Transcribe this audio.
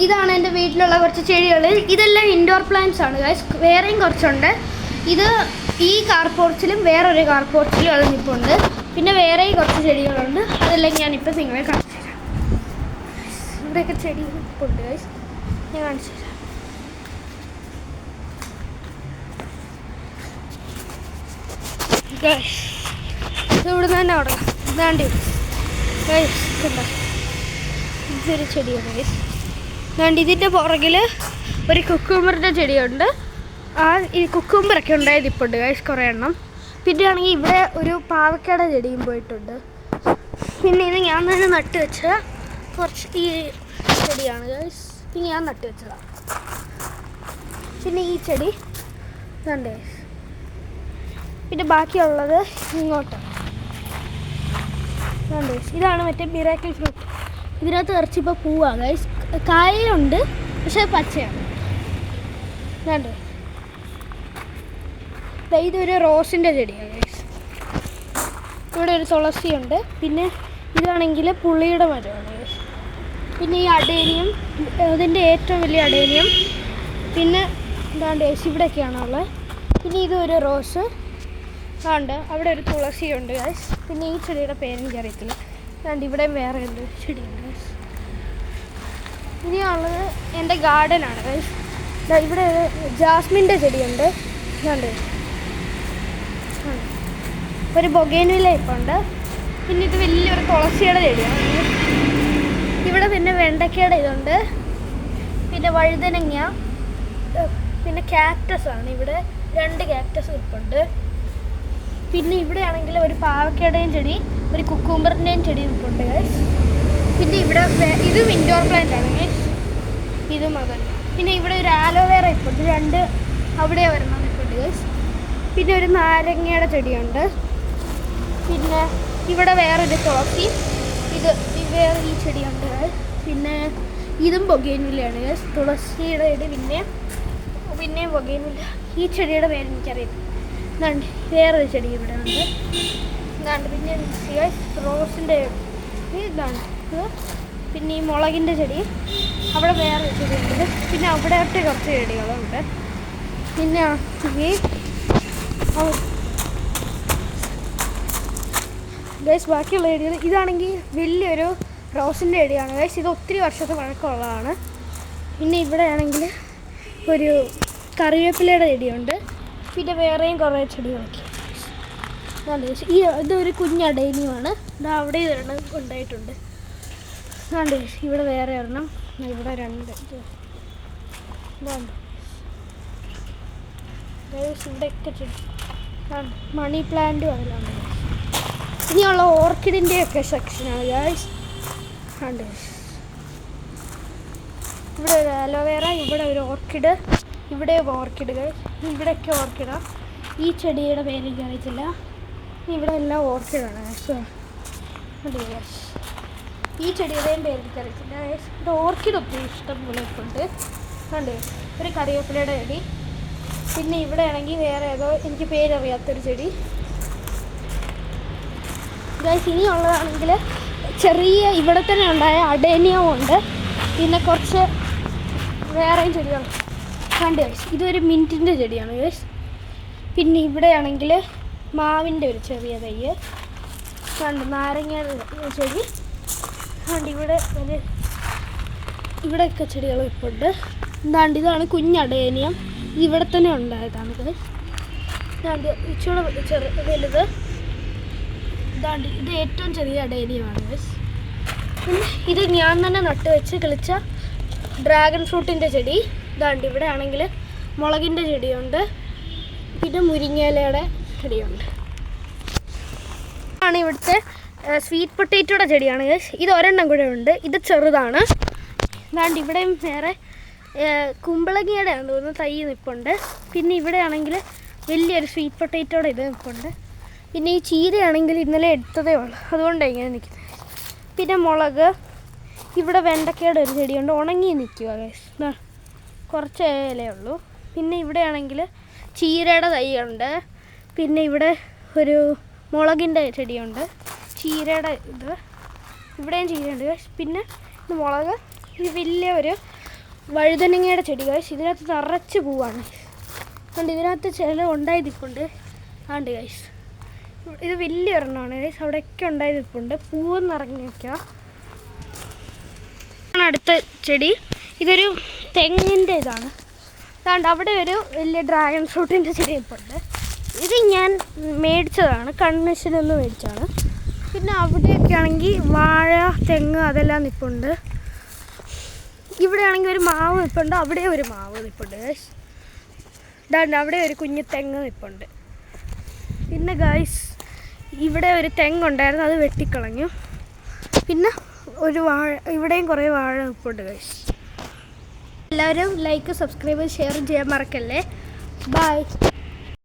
ഇതാണ് എൻ്റെ വീട്ടിലുള്ള കുറച്ച് ചെടികൾ. ഇതെല്ലാം ഇൻഡോർ പ്ലാന്റ്സ് ആണ് ഗൈസ്. വേറെയും കുറച്ചുണ്ട്. ഇത് ഈ കാർ പോർച്ചിലും വേറൊരു കാർ പോർച്ചിലും അത് നിൽപ്പുണ്ട്. പിന്നെ വേറെയും കുറച്ച് ചെടികളുണ്ട്. അതെല്ലാം ഞാനിപ്പോൾ നിങ്ങളെ കാണിച്ചു തരാം. ഇവിടെയൊക്കെ ചെടി നിൽപ്പുണ്ട് ഗൈസ്, ഞാൻ കാണിച്ചു തരാം. ഗൈസ് ഇവിടെ നിന്ന് തന്നെ തുടങ്ങാം. ഇതാണ്ട് ഗൈസ് കണ്ടോ, ഇതൊരു ചെടിയാണ് ഗൈസ്. അതുകൊണ്ട് ഇതിൻ്റെ പുറകിൽ ഒരു കുക്കുമ്പറിൻ്റെ ചെടിയുണ്ട്. ആ ഈ കുക്കുമ്പറൊക്കെ ഉണ്ടായത് ഇപ്പോൾ ഉണ്ട് ഗൈസ്, കുറേ എണ്ണം. പിന്നെ ആണെങ്കിൽ ഇവിടെ ഒരു പാവക്കയുടെ ചെടിയും പോയിട്ടുണ്ട്. പിന്നെ ഇത് ഞാൻ തന്നെ നട്ട് വെച്ച കുറച്ച് ഈ ചെടിയാണ് ഗൈസ്, ഇത് ഞാൻ നട്ട് വെച്ചതാണ്. പിന്നെ ഈ ചെടി ഇതുണ്ട് ഗൈസ്. പിന്നെ ബാക്കിയുള്ളത് ഇങ്ങോട്ടാണ്. ഇതുണ്ട് ഗൈസ്, ഇതാണ് മറ്റേ മിറാക്കിൾ ഫ്രൂട്ട്. ഇതിനകത്ത് ഇറച്ചിപ്പോൾ പൂവാണ് ഗൈസ്, കായുണ്ട് പക്ഷേ പച്ചയാണ്. ഇതുണ്ട്, ഇതൊരു റോസിൻ്റെ ചെടിയാണ് ഗൈസ്. ഇവിടെ ഒരു തുളസിയുണ്ട്. പിന്നെ ഇതാണെങ്കിൽ പുളിയുടെ മരമാണ് ഗൈസ്. പിന്നെ ഈ അടേനിയം, അതിൻ്റെ ഏറ്റവും വലിയ അടേനിയം. പിന്നെ ഇതാണ്ട് ഗൈസ്, ഇവിടെയൊക്കെയാണുള്ളത്. പിന്നെ ഇതൊരു റോസ് ഉണ്ട്. അവിടെ ഒരു തുളസിയുണ്ട് ഗൈസ്. പിന്നെ ഈ ചെടിയുടെ പേരെനിക്കറിയത്തില്ല. അതുകൊണ്ട് ഇവിടെയും വേറെ ഉണ്ട് ചെടിയുണ്ട് ഗൈസ്. ഇനിയുള്ളത് എൻ്റെ ഗാർഡനാണ് ഗൈസ്. ഇവിടെ ഒരു ജാസ്മിൻ്റെ ചെടിയുണ്ട്. ഇതുണ്ട്, ഒരു ബൊഗേൻവില്ല ഇപ്പോൾ ഉണ്ട്. പിന്നെ ഇത് വലിയൊരു തുളസിയുടെ ചെടിയാണ്. ഇവിടെ പിന്നെ വെണ്ടയ്ക്കയുടെ ഇതുണ്ട്. പിന്നെ വഴുതനങ്ങ, പിന്നെ കാക്ടസ് ആണ്. ഇവിടെ 2 കാക്ടസ് ഇരിപ്പുണ്ട്. പിന്നെ ഇവിടെ ആണെങ്കിൽ ഒരു പാവക്കയുടെയും ചെടി, ഒരു കുക്കുംബറിൻ്റെയും ചെടി ഇരിപ്പുണ്ട് ഗൈസ്. പിന്നെ ഇവിടെ ഇതും ഇൻഡോർ പ്ലാന്റ് ആണ് ഗൈസ്, ഇതും അതല്ല. പിന്നെ ഇവിടെ ഒരു ആലോവേറ ഇരിപ്പുണ്ട്, 2 അവിടെ വരണം ഇരിപ്പുണ്ട് ഗൈസ്. പിന്നെ ഒരു നാരങ്ങയുടെ ചെടിയുണ്ട്. പിന്നെ ഇവിടെ വേറൊരു തുളസി, ഇത് വേറെ ഈ ചെടിയുണ്ട് ഗൈസ്. പിന്നെ ഇതും ബൊഗേൻവില്ലയാണ് ഗൈസ്, തുളസിയുടെ ചെടി. പിന്നെയും ബൊഗേൻവില്ല. ഈ ചെടിയുടെ പേര് എനിക്കറിയില്ല. ഇതാണ്ട് വേറൊരു ചെടി ഇവിടെ ഉണ്ട്. ഇതാണ്ട് പിന്നെ റോസിൻ്റെ ഇതാണ് ഇത്. പിന്നെ ഈ മുളകിൻ്റെ ചെടി, അവിടെ വേറൊരു ചെടിയുണ്ട്. പിന്നെ അവിടെയൊക്കെ കുറച്ച് ചെടികളുണ്ട്. പിന്നെ ഗൈസ് ബാക്കിയുള്ള ചെടികൾ, ഇതാണെങ്കിൽ വലിയൊരു റോസിൻ്റെ ചെടിയാണ് ഗൈസ്. ഇത് ഒത്തിരി വർഷത്തെ പഴക്കമുള്ളതാണ്. പിന്നെ ഇവിടെ ആണെങ്കിൽ ഒരു കറിവേപ്പിലയുടെ ചെടിയുണ്ട്. പിന്നെ വേറെയും കുറേ ചെടികളൊക്കെ. ഇതൊരു കുഞ്ഞടേനിയുമാണ്. ഇതാ അവിടെ ഒരെണ്ണം ഉണ്ടായിട്ടുണ്ട്. അതുകൊണ്ട് ഇവിടെ വേറെ ഒരെണ്ണം, ഇവിടെ 2 ഇതുണ്ട്. ഇവിടെയൊക്കെ ചെടി, മണി പ്ലാന്റും അതിലാണ്. ഇനിയുള്ള ഓർക്കിഡിൻ്റെയൊക്കെ സെക്ഷനാണ് ഗൈസ്. ഉണ്ട്, ഇവിടെ ഒരു അലോവേറ, ഇവിടെ ഒരു ഓർക്കിഡ്, ഇവിടെ ഓർക്കിഡ് ഗൈസ്. ഇവിടെയൊക്കെ ഓർക്കിഡാണ്. ഈ ചെടിയുടെ പേര് എനിക്കറിയത്തില്ല. ഇവിടെ എല്ലാം ഓർക്കിഡാണ് ഗൈസ്. അതെ ഗൈസ്, ഈ ചെടിയുടെയും പേര് എനിക്കറിയത്തില്ല ഗൈസ്. ഇവിടെ ഓർക്കിഡ് ഒത്തിരി ഇഷ്ടം പോലെ ഉണ്ട്. ഉണ്ട്, ഒരു കറിവേപ്പിലയുടെ ചെടി. പിന്നെ ഇവിടെ ആണെങ്കിൽ വേറെ ഏതോ എനിക്ക് പേരറിയാത്തൊരു ചെടി ഗൈസ്. ഇനിയുള്ളതാണെങ്കിൽ ചെറിയ ഇവിടെ തന്നെ ഉണ്ടായ അഡേനിയം ഉണ്ട്. പിന്നെ കുറച്ച് വേറെയും ചെടികളുണ്ട്. കണ്ട് ഗൈസ്, ഇതൊരു മിൻറ്റിൻ്റെ ചെടിയാണ് ഗൈസ്. പിന്നെ ഇവിടെയാണെങ്കിൽ മാവിൻ്റെ ഒരു ചെറിയ തൈ കണ്ട്, നാരങ്ങയുടെ ചെടി കണ്ട്. ഇവിടെയൊക്കെ ചെടികൾ ഇപ്പോൾ ഉണ്ട്. എന്താണ്ട് ഇതാണ് കുഞ്ഞടേനിയം, ഇവിടെ തന്നെ ഉണ്ടായതാണ് ഗൈസ്. ഇതാണ്ട് ഇച്ചിരി വലുത്. ഇതാണ്ട് ഇത് ഏറ്റവും ചെറിയ അടേനിയമാണ് ഗൈസ്. പിന്നെ ഇത് ഞാൻ തന്നെ നട്ട് വെച്ച് കിളിച്ച ഡ്രാഗൺ ഫ്രൂട്ടിൻ്റെ ചെടി. ഇതാണ്ട് ഇവിടെ ആണെങ്കിൽ മുളകിൻ്റെ ചെടിയുണ്ട്. പിന്നെ മുരിങ്ങയിലയുടെ ചെടിയുണ്ട്. ആണ് ഇവിടുത്തെ സ്വീറ്റ് പൊട്ടേറ്റോയുടെ ചെടിയാണ് ഗൈസ്. ഇത് ഒരെണ്ണം കൂടെ ഉണ്ട്, ഇത് ചെറുതാണ്. ഇതാണ്ട് ഇവിടെയും വേറെ കുമ്പളങ്ങിയുടെ ആണ് തോന്നുന്നു തൈ നിൽപ്പുണ്ട്. പിന്നെ ഇവിടെ ആണെങ്കിൽ വലിയൊരു സ്വീറ്റ് പൊട്ടേറ്റോയുടെ ഇത് നിൽപ്പുണ്ട്. പിന്നെ ഈ ചീരയാണെങ്കിൽ ഇന്നലെ എടുത്തതേ ഉള്ളൂ, അതുകൊണ്ടാണ് ഇങ്ങനെ നിൽക്കുന്നത്. പിന്നെ മുളക്, ഇവിടെ വെണ്ടക്കയുടെ ഒരു ചെടിയുണ്ട്, ഉണങ്ങി നിൽക്കുക ഗൈസ്, കുറച്ച് ഇലയേ ഉള്ളൂ. പിന്നെ ഇവിടെയാണെങ്കിൽ ചീരയുടെ തൈയുണ്ട്. പിന്നെ ഇവിടെ ഒരു മുളകിൻ്റെ ചെടിയുണ്ട്, ചീരയുടെ ഇത്. ഇവിടെയും ചീരയുണ്ട് ഗൈസ്. പിന്നെ ഇത് മുളക്, ഇത് വലിയ ഒരു വഴുതനങ്ങയുടെ ചെടി ഗൈസ്. ഇതിനകത്ത് നിറച്ച് പൂവാണ്. അതുകൊണ്ട് ഇതിനകത്ത് ചില ഉണ്ടായി നിൽപ്പുണ്ട്. ആണ്ട് ഗൈസ്, ഇത് വലിയ ഒരെണ്ണമാണ് ഗൈസ്. അവിടെയൊക്കെ ഉണ്ടായി നിൽപ്പുണ്ട്. പൂവ് നിറഞ്ഞു വയ്ക്കുക. അടുത്ത ചെടി ഇതൊരു തെങ്ങിൻ്റെ ഇതാണ്. അതുകൊണ്ട് അവിടെ ഒരു വലിയ ഡ്രാഗൺ ഫ്രൂട്ടിൻ്റെ ചെടി നിൽപ്പുണ്ട്. ഇത് ഞാൻ മേടിച്ചതാണ്, കൺവെൻഷനിൽ നിന്ന് മേടിച്ചതാണ്. പിന്നെ അവിടെയൊക്കെ ആണെങ്കിൽ വാഴ, തെങ്ങ് അതെല്ലാം നിൽപ്പുണ്ട്. ഇവിടെ ആണെങ്കിൽ ഒരു മാവ് നിൽപ്പുണ്ട്. അവിടെ ഒരു മാവ് നിൽപ്പുണ്ട് ഗൈസ്. ഇതാണ്ട് അവിടെ ഒരു കുഞ്ഞു തെങ്ങ് നിൽപ്പുണ്ട്. പിന്നെ ഗൈസ് ഇവിടെ ഒരു തെങ്ങുണ്ടായിരുന്നു, അത് വെട്ടിക്കളഞ്ഞു. പിന്നെ ഒരു വാഴ, ഇവിടെയും കുറേ വാഴ നിൽപ്പുണ്ട് ഗൈസ്. എല്ലാവരും ലൈക്ക്, സബ്സ്ക്രൈബ്, ഷെയർ ചെയ്യാൻ മറക്കല്ലേ. ബൈ.